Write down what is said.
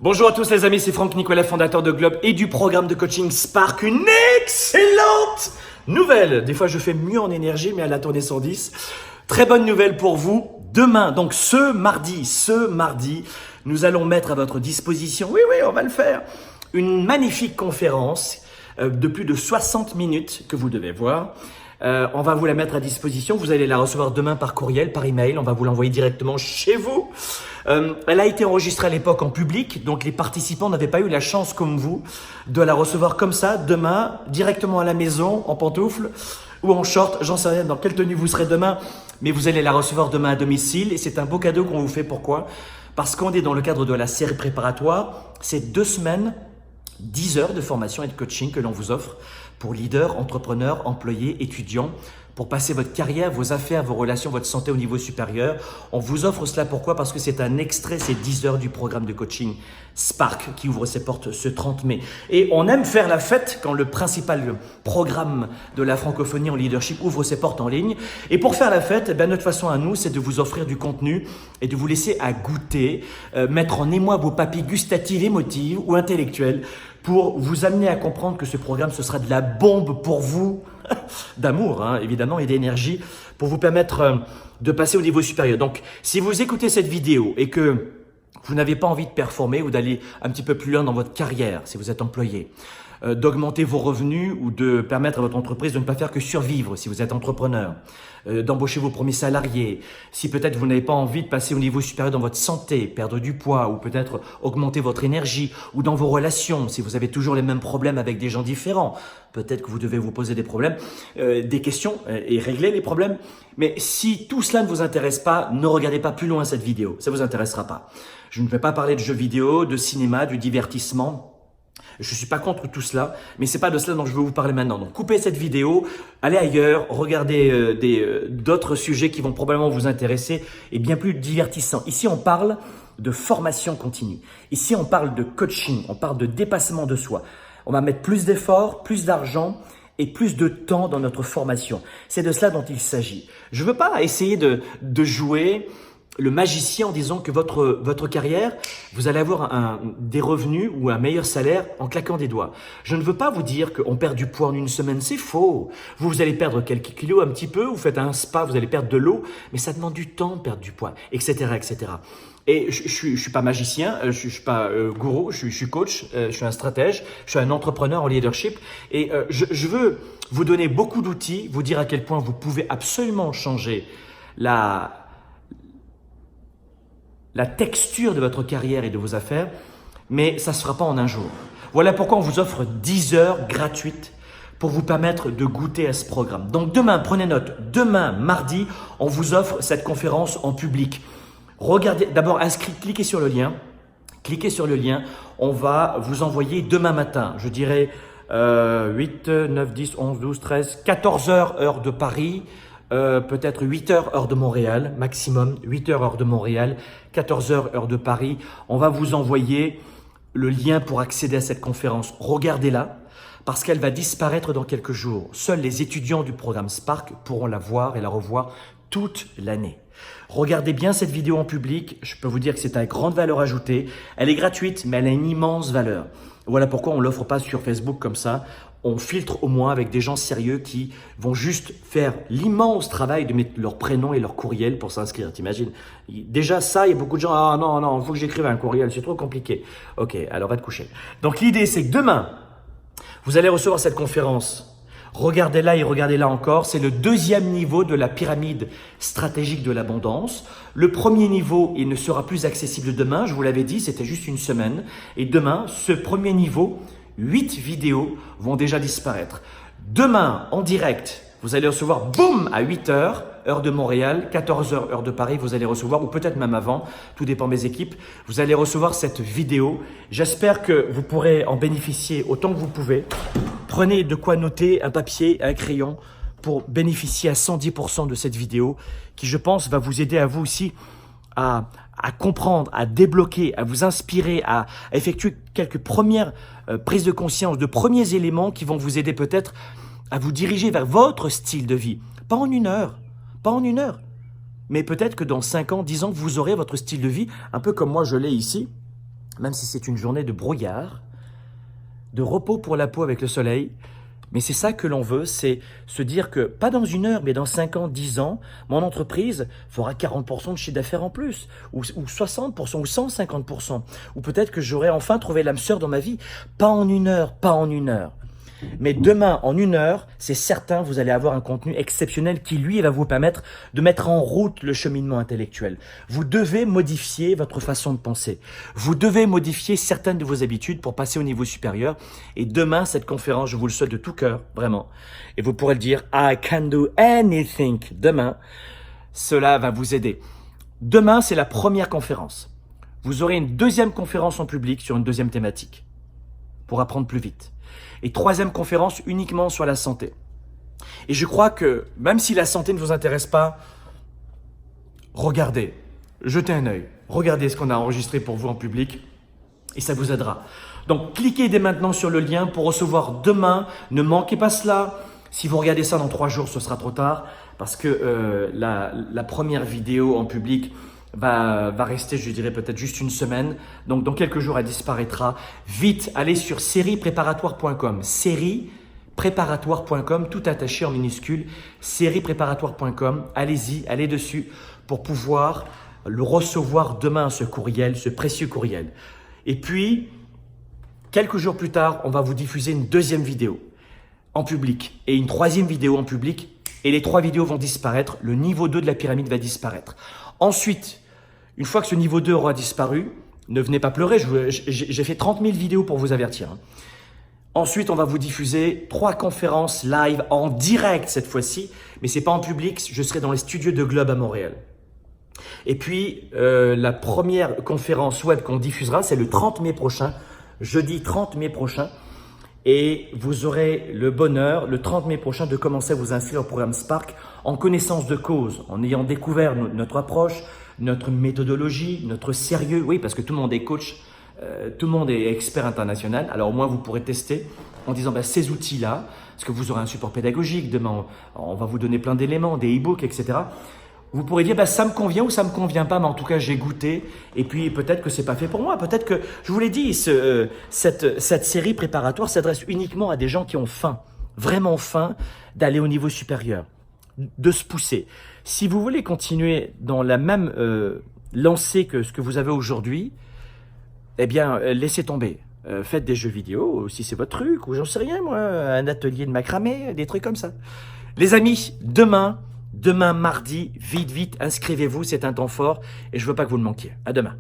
Bonjour à tous les amis, c'est Franck Nicolas, fondateur de Globe et du programme de coaching Spark. Une excellente nouvelle. Des fois je fais mieux en énergie, mais à la tournée 110. Très bonne nouvelle pour vous. Demain, donc ce mardi, nous allons mettre à votre disposition, oui, on va le faire, une magnifique conférence de plus de 60 minutes que vous devez voir. On va vous la mettre à disposition. Vous allez la recevoir demain par courriel, par email. On va vous l'envoyer directement chez vous. Elle a été enregistrée à l'époque en public, donc les participants n'avaient pas eu la chance comme vous de la recevoir comme ça, demain, directement à la maison, en pantoufles ou en short. J'en sais rien dans quelle tenue vous serez demain, mais vous allez la recevoir demain à domicile et c'est un beau cadeau qu'on vous fait. Pourquoi? Parce qu'on est dans le cadre de la série préparatoire. C'est 2 semaines, 10 heures de formation et de coaching que l'on vous offre pour leaders, entrepreneurs, employés, étudiants, pour passer votre carrière, vos affaires, vos relations, votre santé au niveau supérieur. On vous offre cela pourquoi? Parce que c'est un extrait, c'est 10 heures du programme de coaching Spark qui ouvre ses portes ce 30 mai. Et on aime faire la fête quand le principal programme de la francophonie en leadership ouvre ses portes en ligne. Et pour faire la fête, notre façon à nous, c'est de vous offrir du contenu et de vous laisser à goûter, mettre en émoi vos papilles gustatives, émotives ou intellectuelles pour vous amener à comprendre que ce programme, ce sera de la bombe pour vous, d'amour évidemment et d'énergie, pour vous permettre de passer au niveau supérieur. Donc, si vous écoutez cette vidéo et que vous n'avez pas envie de performer ou d'aller un petit peu plus loin dans votre carrière, si vous êtes employé, d'augmenter vos revenus ou de permettre à votre entreprise de ne pas faire que survivre si vous êtes entrepreneur, d'embaucher vos premiers salariés, si peut-être vous n'avez pas envie de passer au niveau supérieur dans votre santé, perdre du poids ou peut-être augmenter votre énergie ou dans vos relations, si vous avez toujours les mêmes problèmes avec des gens différents, peut-être que vous devez vous poser des problèmes, des questions et régler les problèmes. Mais si tout cela ne vous intéresse pas, ne regardez pas plus loin cette vidéo, ça ne vous intéressera pas. Je ne vais pas parler de jeux vidéo, de cinéma, du divertissement. Je ne suis pas contre tout cela, mais ce n'est pas de cela dont je veux vous parler maintenant. Donc, coupez cette vidéo, allez ailleurs, regardez d'autres sujets qui vont probablement vous intéresser et bien plus divertissants. Ici, on parle de formation continue. Ici, on parle de coaching, on parle de dépassement de soi. On va mettre plus d'efforts, plus d'argent et plus de temps dans notre formation. C'est de cela dont il s'agit. Je ne veux pas essayer de jouer le magicien en disant que votre carrière, vous allez avoir des revenus ou un meilleur salaire en claquant des doigts. Je ne veux pas vous dire qu'on perd du poids en une semaine, c'est faux. Vous allez perdre quelques kilos un petit peu, vous faites un spa, vous allez perdre de l'eau, mais ça demande du temps de perdre du poids, etc. etc. Et je suis pas magicien, je suis pas gourou, je suis coach, je suis un stratège, je suis un entrepreneur en leadership et je veux vous donner beaucoup d'outils, vous dire à quel point vous pouvez absolument changer la texture de votre carrière et de vos affaires, mais ça ne se fera pas en un jour. Voilà pourquoi on vous offre 10 heures gratuites pour vous permettre de goûter à ce programme. Donc demain, prenez note, demain, mardi, on vous offre cette conférence en public. Regardez, d'abord, cliquez sur le lien. Cliquez sur le lien. On va vous envoyer demain matin, je dirais 8, 9, 10, 11, 12, 13, 14 heures, heure de Paris, peut-être 8 heures, heure de Montréal, maximum 8 heures, heure de Montréal, 14 heures, heure de Paris. On va vous envoyer le lien pour accéder à cette conférence. Regardez-la parce qu'elle va disparaître dans quelques jours. Seuls les étudiants du programme Spark pourront la voir et la revoir toute l'année. Regardez bien cette vidéo en public. Je peux vous dire que c'est à grande valeur ajoutée. Elle est gratuite, mais elle a une immense valeur. Voilà pourquoi on ne l'offre pas sur Facebook comme ça. On filtre au moins avec des gens sérieux qui vont juste faire l'immense travail de mettre leur prénom et leur courriel pour s'inscrire. T'imagines? Déjà ça, il y a beaucoup de gens, ah non, il faut que j'écrive un courriel, c'est trop compliqué. Ok, alors va te coucher. Donc l'idée c'est que demain, vous allez recevoir cette conférence. Regardez-la et regardez-la encore. C'est le 2e niveau de la pyramide stratégique de l'abondance. Le premier niveau, il ne sera plus accessible demain. Je vous l'avais dit, c'était juste une semaine. Et demain, ce premier niveau, 8 vidéos vont déjà disparaître. Demain, en direct, vous allez recevoir, boum, à 8 heures, heure de Montréal, 14 heures, heure de Paris, vous allez recevoir, ou peut-être même avant, tout dépend de mes équipes, vous allez recevoir cette vidéo. J'espère que vous pourrez en bénéficier autant que vous pouvez. Prenez de quoi noter, un papier, un crayon, pour bénéficier à 110% de cette vidéo, qui, je pense, va vous aider à vous aussi à comprendre, à débloquer, à vous inspirer, à effectuer quelques premières prises de conscience, de premiers éléments qui vont vous aider peut-être à vous diriger vers votre style de vie. Pas en une heure, mais peut-être que dans 5 ans, 10 ans, vous aurez votre style de vie, un peu comme moi je l'ai ici. même si c'est une journée de brouillard, de repos pour la peau avec le soleil. Mais c'est ça que l'on veut, c'est se dire que, pas dans 1 heure, mais dans 5 ans, 10 ans, mon entreprise fera 40% de chiffre d'affaires en plus, ou 60%, ou 150%. Ou peut-être que j'aurai enfin trouvé l'âme sœur dans ma vie. Pas en 1 heure, pas en 1 heure. Mais demain, en 1 heure, c'est certain, vous allez avoir un contenu exceptionnel qui, lui, va vous permettre de mettre en route le cheminement intellectuel. Vous devez modifier votre façon de penser. Vous devez modifier certaines de vos habitudes pour passer au niveau supérieur. Et demain, cette conférence, je vous le souhaite de tout cœur, vraiment. Et vous pourrez le dire, I can do anything. Demain, cela va vous aider. Demain, c'est la première conférence. Vous aurez une deuxième conférence en public sur une deuxième thématique pour apprendre plus vite. Et troisième conférence uniquement sur la santé. Et je crois que même si la santé ne vous intéresse pas, regardez, jetez un œil, regardez ce qu'on a enregistré pour vous en public et ça vous aidera. Donc cliquez dès maintenant sur le lien pour recevoir demain, ne manquez pas cela. Si vous regardez ça dans 3 jours, ce sera trop tard parce que la première vidéo en public va rester, je dirais, peut-être juste 1 semaine. Donc, dans quelques jours, elle disparaîtra. Vite, allez sur sériepréparatoire.com. Sériepréparatoire.com, tout attaché en minuscule. Sériepréparatoire.com. Allez-y, allez dessus pour pouvoir le recevoir demain, ce courriel, ce précieux courriel. Et puis, quelques jours plus tard, on va vous diffuser une deuxième vidéo en public et une troisième vidéo en public. Et les 3 vidéos vont disparaître. Le niveau 2 de la pyramide va disparaître. Ensuite, une fois que ce niveau 2 aura disparu, ne venez pas pleurer, j'ai fait 30 000 vidéos pour vous avertir. Ensuite, on va vous diffuser 3 conférences live en direct cette fois-ci, mais ce n'est pas en public, je serai dans les studios de Globe à Montréal. Et puis, la première conférence web qu'on diffusera, c'est le 30 mai prochain, jeudi 30 mai prochain. Et vous aurez le bonheur, le 30 mai prochain, de commencer à vous inscrire au programme Spark en connaissance de cause, en ayant découvert notre approche, notre méthodologie, notre sérieux. Oui, parce que tout le monde est coach, tout le monde est expert international. Alors au moins, vous pourrez tester en disant ces outils-là, parce que vous aurez un support pédagogique. Demain, on va vous donner plein d'éléments, des e-books, etc. Vous pourrez dire ça me convient ou ça me convient pas, mais en tout cas j'ai goûté et puis peut-être que c'est pas fait pour moi. Peut-être que, je vous l'ai dit, cette série préparatoire s'adresse uniquement à des gens qui ont faim, vraiment faim d'aller au niveau supérieur, de se pousser. Si vous voulez continuer dans la même lancée que ce que vous avez aujourd'hui, eh bien laissez tomber. Faites des jeux vidéo si c'est votre truc, ou j'en sais rien moi, un atelier de macramé, des trucs comme ça. Les amis, demain mardi, vite, inscrivez-vous, c'est un temps fort et je veux pas que vous le manquiez. À demain.